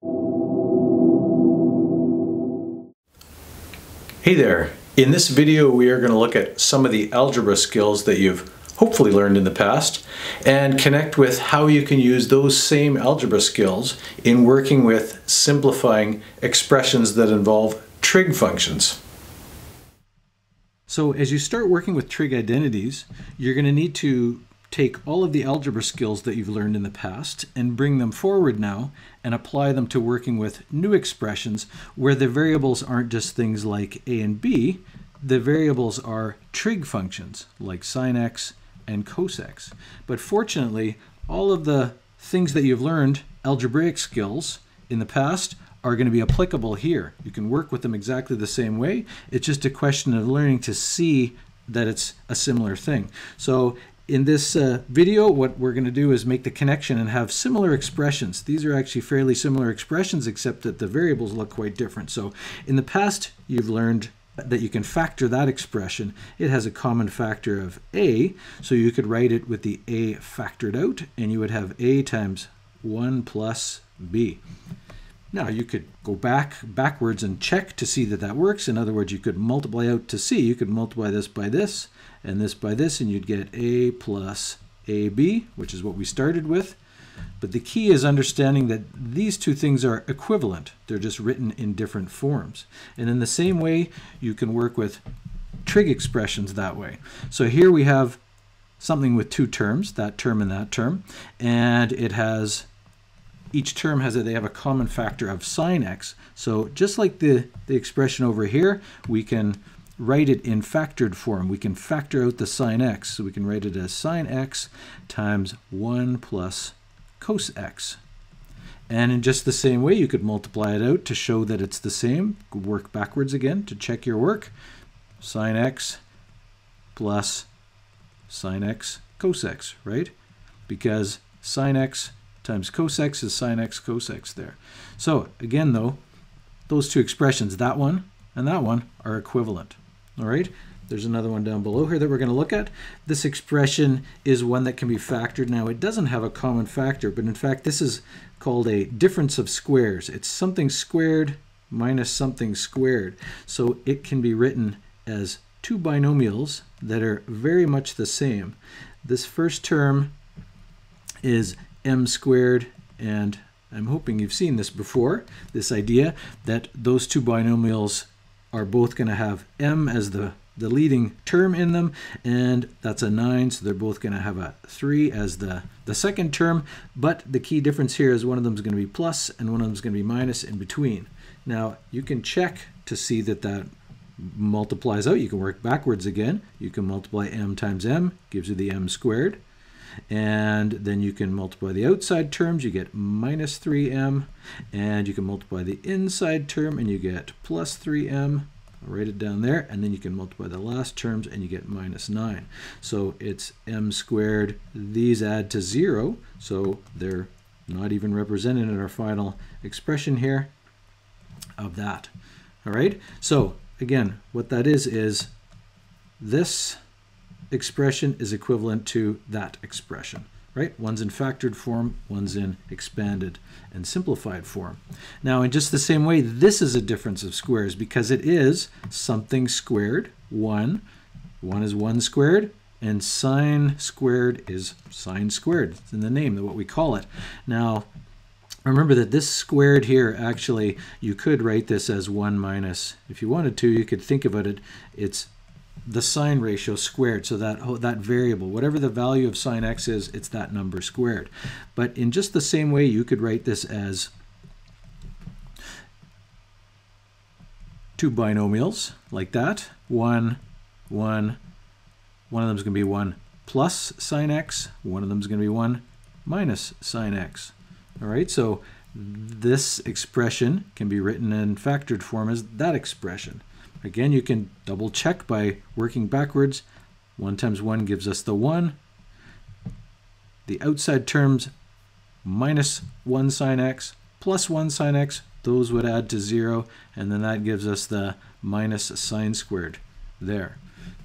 Hey there! In this video we are going to look at some of the algebra skills that you've hopefully learned in the past and connect with how you can use those same algebra skills in working with simplifying expressions that involve trig functions. So as you start working with trig identities, you're going to need to take all of the algebra skills that you've learned in the past and bring them forward now and apply them to working with new expressions where the variables aren't just things like a and b. The variables are trig functions like sine x and cos x. But fortunately, all of the things that you've learned, algebraic skills, in the past are going to be applicable here. You can work with them exactly the same way. It's just a question of learning to see that it's a similar thing. So in this video, what we're going to do is make the connection and have similar expressions. These are actually fairly similar expressions, except that the variables look quite different. So in the past, you've learned that you can factor that expression. It has a common factor of a, so you could write it with the a factored out, and you would have a times 1 plus b. Now you could go backwards and check to see that that works. In other words, you could multiply out to c. You could multiply this by this, and this, and you'd get a plus ab, which is what we started with. But the key is understanding that these two things are equivalent. They're just written in different forms. And in the same way, you can work with trig expressions that way. So here we have something with two terms, that term and that term, and it has, each term has they have a common factor of sine x. So just like the expression over here, we can write it in factored form. We can factor out the sine x. So we can write it as sine x times 1 plus cos x. And in just the same way, you could multiply it out to show that it's the same. Work backwards again to check your work. Sine x plus sine x cos x, right? Because sine x times cos x is sine x cos x there. So again, though, those two expressions, that one and that one, are equivalent. All right, there's another one down below here that we're going to look at. This expression is one that can be factored. Now, it doesn't have a common factor, but in fact, this is called a difference of squares. It's something squared minus something squared. So it can be written as two binomials that are very much the same. This first term is m squared, and I'm hoping you've seen this before, this idea that those two binomials are both going to have m as the leading term in them, and that's a 9, so they're both going to have a 3 as the second term, but the key difference here is one of them is going to be plus and one of them is going to be minus in between. Now, you can check to see that that multiplies out. You can work backwards again. You can multiply m times m, gives you the m squared. And then you can multiply the outside terms, you get minus 3m, and you can multiply the inside term and you get plus 3m. I'll write it down there, and then you can multiply the last terms and you get minus 9. So it's m squared. These add to 0, so they're not even represented in our final expression here of that. All right, so again, what that is this expression is equivalent to that expression, right? One's in factored form, one's in expanded and simplified form. Now, in just the same way, this is a difference of squares because it is something squared, 1. 1 is 1 squared, and sine squared is sine squared. It's in the name of what we call it. Now, remember that this squared here, actually, you could write this as 1 minus, if you wanted to, you could think about it, it's the sine ratio squared, so that variable, whatever the value of sine x is, it's that number squared. But in just the same way, you could write this as two binomials like that. 1, 1. One of them is going to be 1 plus sine x. One of them is going to be 1 minus sine x. All right, so this expression can be written in factored form as that expression. Again, you can double check by working backwards. 1 times 1 gives us the 1. The outside terms, minus 1 sine x plus 1 sine x, those would add to 0, and then that gives us the minus sine squared there.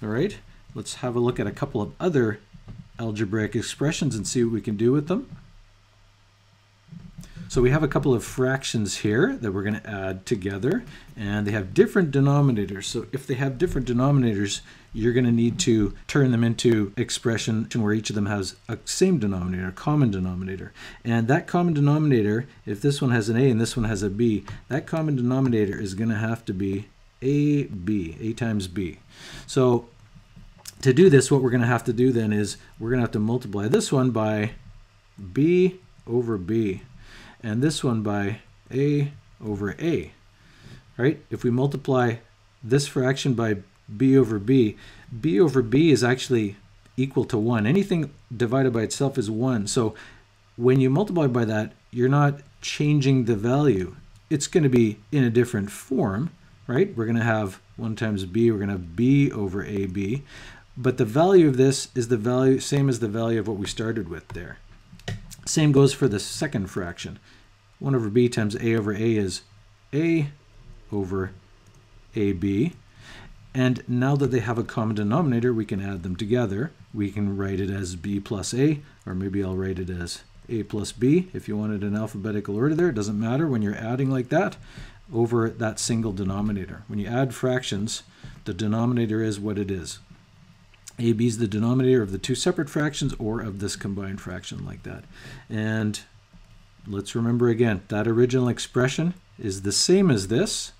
All right, let's have a look at a couple of other algebraic expressions and see what we can do with them. So we have a couple of fractions here that we're going to add together, and they have different denominators. So if they have different denominators, you're going to need to turn them into expression where each of them has a same denominator, a common denominator. And that common denominator, if this one has an A and this one has a B, that common denominator is going to have to be AB, A times B. So to do this, what we're going to have to do then is we're going to have to multiply this one by B over B, and this one by A over A, right? If we multiply this fraction by B over B is actually equal to 1. Anything divided by itself is 1. So when you multiply by that, you're not changing the value. It's going to be in a different form, right? We're going to have 1 times B, we're going to have B over AB, but the value of this is the value, same as the value of what we started with there. Same goes for the second fraction. 1 over b times a over a is a over ab. And now that they have a common denominator, we can add them together. We can write it as b plus a, or maybe I'll write it as a plus b. If you wanted an alphabetical order there, it doesn't matter when you're adding like that over that single denominator. When you add fractions, the denominator is what it is. AB is the denominator of the two separate fractions or of this combined fraction like that. And let's remember again, that original expression is the same as this.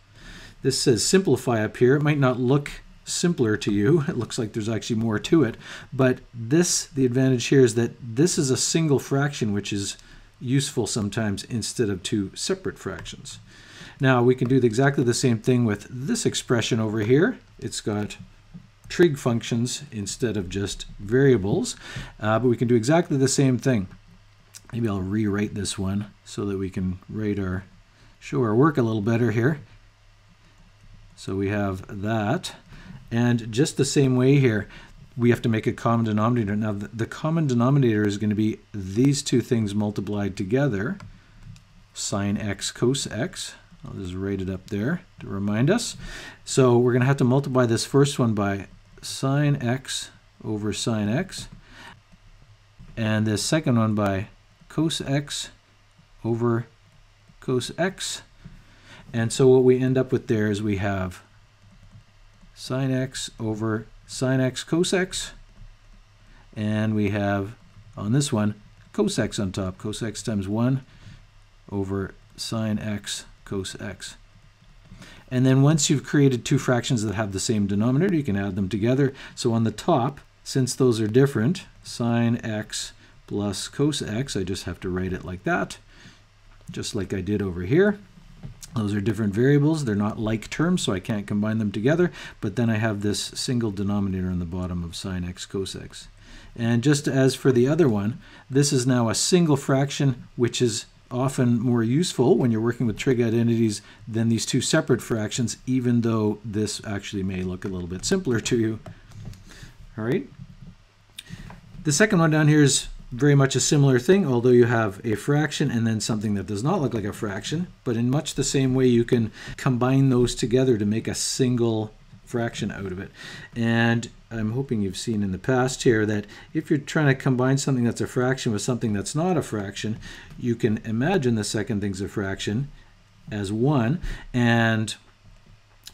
This says simplify up here. It might not look simpler to you. It looks like there's actually more to it. But this, the advantage here is that this is a single fraction, which is useful sometimes instead of two separate fractions. Now we can do exactly the same thing with this expression over here. It's got trig functions instead of just variables, but we can do exactly the same thing. Maybe I'll rewrite this one so that we can show our work a little better here. So we have that, and just the same way here, we have to make a common denominator. Now the common denominator is going to be these two things multiplied together, sine x cos x. I'll just write it up there to remind us. So we're going to have to multiply this first one by sine x over sine x, and this second one by cos x over cos x. And so what we end up with there is we have sine x over sine x cos x, and we have on this one cos x on top, cos x times 1 over sine x cos x. And then once you've created two fractions that have the same denominator, you can add them together. So on the top, since those are different, sine x plus cos x, I just have to write it like that, just like I did over here. Those are different variables. They're not like terms, so I can't combine them together. But then I have this single denominator on the bottom of sine x cos x. And just as for the other one, this is now a single fraction, which is often more useful when you're working with trig identities than these two separate fractions, even though this actually may look a little bit simpler to you. All right. The second one down here is very much a similar thing, although you have a fraction and then something that does not look like a fraction, but in much the same way you can combine those together to make a single fraction out of it. And I'm hoping you've seen in the past here that if you're trying to combine something that's a fraction with something that's not a fraction, you can imagine the second thing's a fraction as 1. And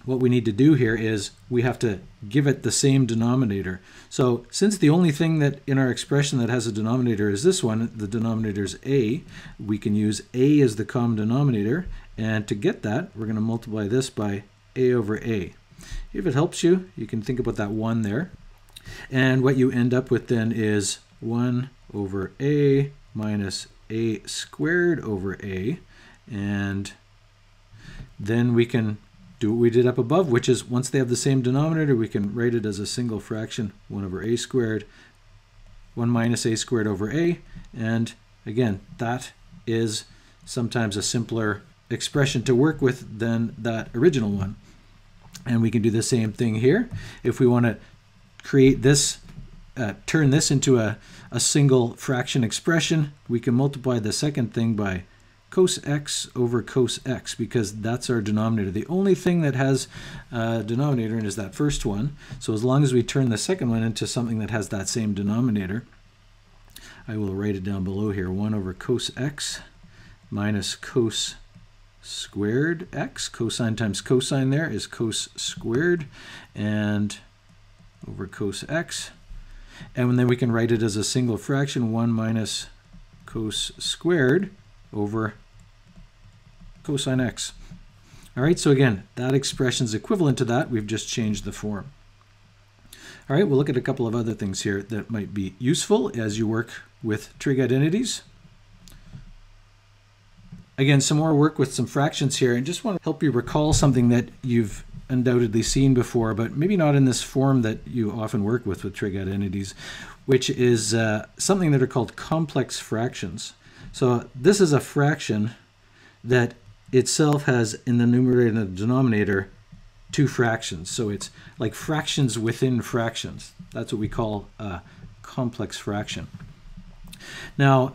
what we need to do here is we have to give it the same denominator. So since the only thing that in our expression that has a denominator is this one, the denominator is a, we can use a as the common denominator. And to get that, we're going to multiply this by a over a. If it helps you, you can think about that 1 there. And what you end up with then is 1 over a minus a squared over a. And then we can do what we did up above, which is once they have the same denominator, we can write it as a single fraction, 1 over a squared, 1 minus a squared over a. And again, that is sometimes a simpler expression to work with than that original one. And we can do the same thing here. If we want to create this, turn this into a single fraction expression, we can multiply the second thing by cos x over cos x, because that's our denominator. The only thing that has a denominator is that first one. So as long as we turn the second one into something that has that same denominator, I will write it down below here, 1 over cos x minus cos squared x. Cosine times cosine there is cos squared, and over cos x. And then we can write it as a single fraction, 1 minus cos squared over cosine x. All right, so again, that expression is equivalent to that. We've just changed the form. All right, we'll look at a couple of other things here that might be useful as you work with trig identities. Again, some more work with some fractions here, and just want to help you recall something that you've undoubtedly seen before, but maybe not in this form that you often work with trig identities, which is something that are called complex fractions. So this is a fraction that itself has in the numerator and the denominator two fractions. So it's like fractions within fractions. That's what we call a complex fraction. Now,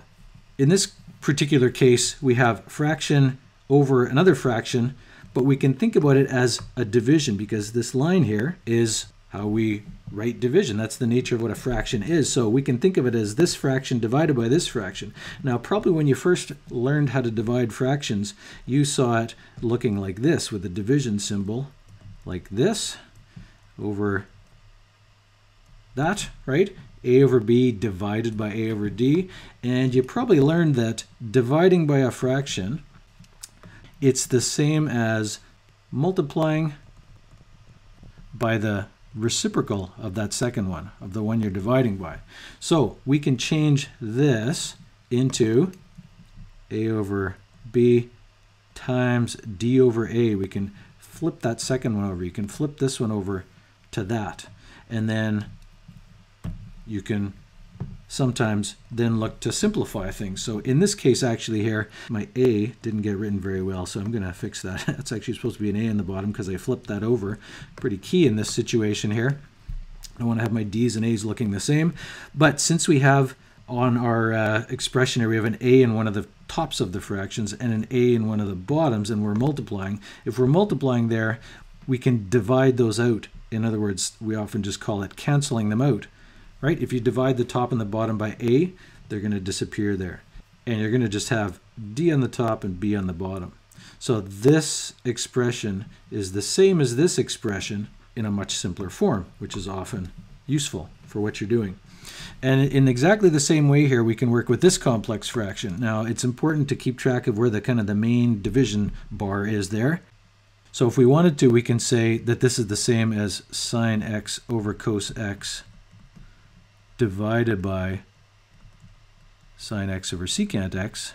in this particular case, we have fraction over another fraction, but we can think about it as a division because this line here is how we write division. That's the nature of what a fraction is. So we can think of it as this fraction divided by this fraction. Now, probably when you first learned how to divide fractions, you saw it looking like this with a division symbol, like this, over that, right? A over B divided by A over D. And you probably learned that dividing by a fraction, it's the same as multiplying by the reciprocal of that second one, of the one you're dividing by. So we can change this into A over B times D over A. We can flip that second one over. You can flip this one over to that. And then you can sometimes then look to simplify things. So in this case, actually here, my A didn't get written very well, so I'm going to fix that. That's actually supposed to be an A in the bottom because I flipped that over. Pretty key in this situation here. I want to have my D's and A's looking the same. But since we have on our expression here, we have an A in one of the tops of the fractions and an A in one of the bottoms, and we're multiplying. If we're multiplying there, we can divide those out. In other words, we often just call it canceling them out. Right? If you divide the top and the bottom by A, they're going to disappear there. And you're going to just have D on the top and B on the bottom. So this expression is the same as this expression in a much simpler form, which is often useful for what you're doing. And in exactly the same way here, we can work with this complex fraction. Now, it's important to keep track of where the main division bar is there. So if we wanted to, we can say that this is the same as sine x over cos x divided by sine x over secant x.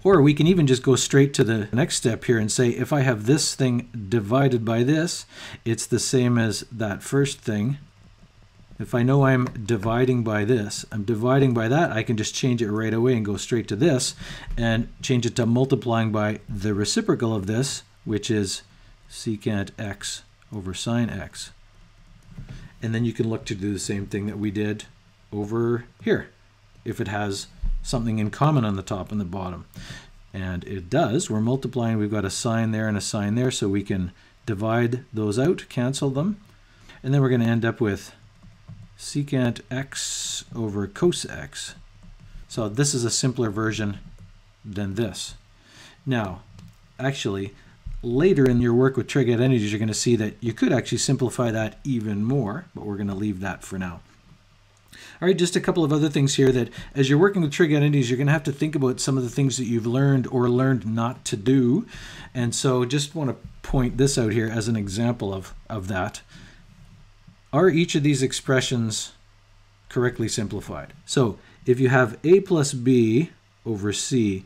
Or we can even just go straight to the next step here and say, if I have this thing divided by this, it's the same as that first thing. If I know I'm dividing by this, I'm dividing by that, I can just change it right away and go straight to this and change it to multiplying by the reciprocal of this, which is secant x over sine x. And then you can look to do the same thing that we did over here, if it has something in common on the top and the bottom. And it does. We're multiplying. We've got a sign there and a sign there, so we can divide those out, cancel them. And then we're going to end up with secant x over cos x. So this is a simpler version than this. Now, actually, later in your work with trig identities, you're going to see that you could actually simplify that even more, but we're going to leave that for now. All right, just a couple of other things here that as you're working with trig identities, you're going to have to think about some of the things that you've learned or learned not to do. And so just want to point this out here as an example of that. Are each of these expressions correctly simplified? So if you have a plus b over c,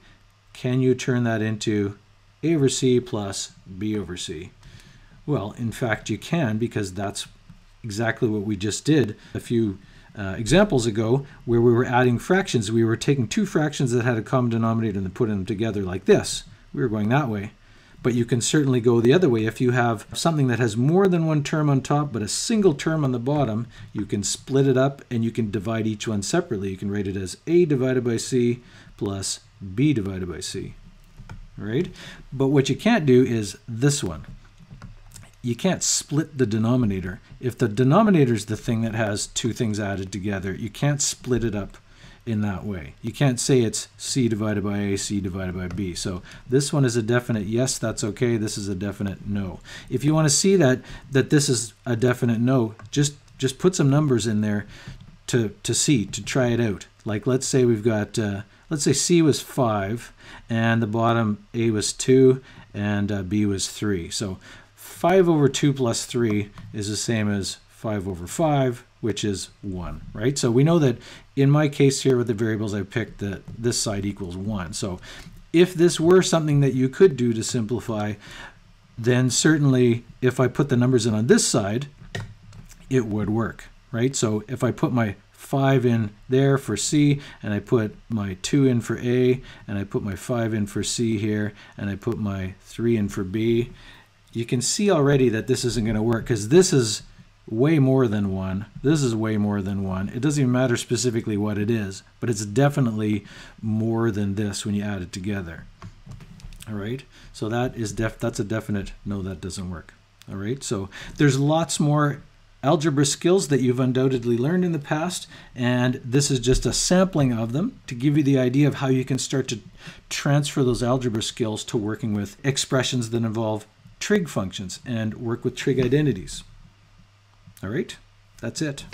can you turn that into a over c plus b over c? Well, in fact, you can, because that's exactly what we just did a few examples ago, where we were adding fractions. We were taking two fractions that had a common denominator and then putting them together like this. We were going that way. But you can certainly go the other way. If you have something that has more than one term on top but a single term on the bottom, you can split it up and you can divide each one separately. You can write it as a divided by c plus b divided by c. All right? But what you can't do is this one. You can't split the denominator. If the denominator is the thing that has two things added together, you can't split it up in that way. You can't say it's C divided by A, C divided by B. So this one is a definite yes, that's okay. This is a definite no. If you want to see that this is a definite no, just put some numbers in there to see, to try it out. Like let's say we've got, let's say C was 5, and the bottom A was 2, and B was 3. So 5 over 2 plus 3 is the same as 5 over 5, which is 1, right? So we know that in my case here with the variables I picked, that this side equals 1. So if this were something that you could do to simplify, then certainly if I put the numbers in on this side, it would work, right? So if I put my 5 in there for C, and I put my 2 in for A, and I put my 5 in for C here, and I put my 3 in for B, you can see already that this isn't going to work, because this is way more than 1. This is way more than 1. It doesn't even matter specifically what it is, but it's definitely more than this when you add it together. All right, so that's a definite no, that doesn't work. All right, so there's lots more algebra skills that you've undoubtedly learned in the past, and this is just a sampling of them to give you the idea of how you can start to transfer those algebra skills to working with expressions that involve trig functions and work with trig identities. All right, that's it.